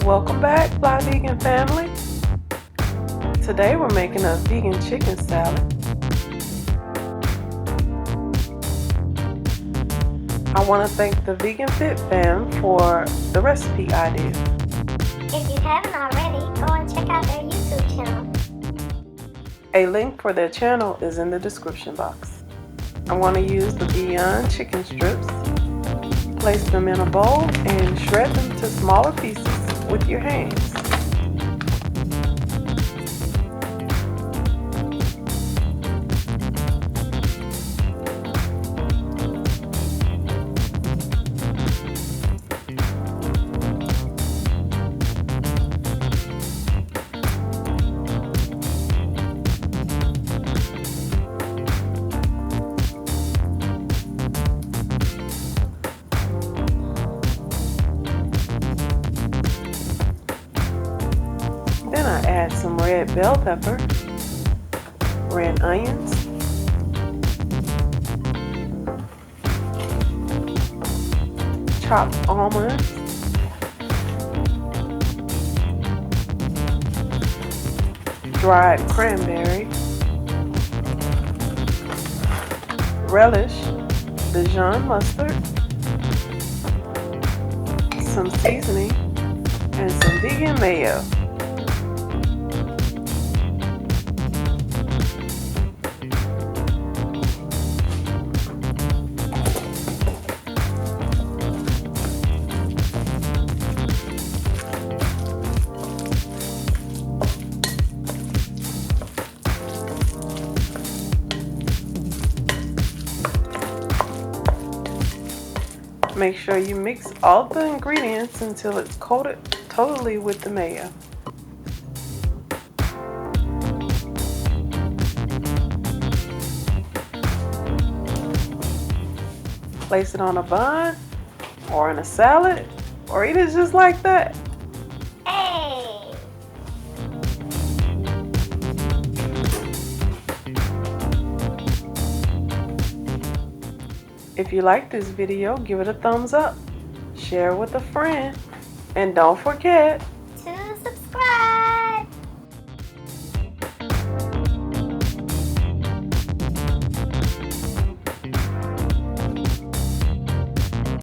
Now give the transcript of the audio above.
Welcome back, Fly Vegan family. Today we're making a vegan chicken salad. I want to thank the Vegan Fit fam for the recipe idea. If you haven't already, go and check out their YouTube channel. A link for their channel is in the description box. I want to use the Dijon chicken strips. Place them in a bowl and shred them to smaller pieces with your hands. Then I add some red bell pepper, red onions, chopped almonds, dried cranberries, relish, dijon mustard, some seasoning, and some vegan mayo. Make sure you mix all the ingredients until it's coated totally with the mayo. Place it on a bun or in a salad or eat it just like that. Hey! If you like this video, give it a thumbs up, share with a friend, and don't forget,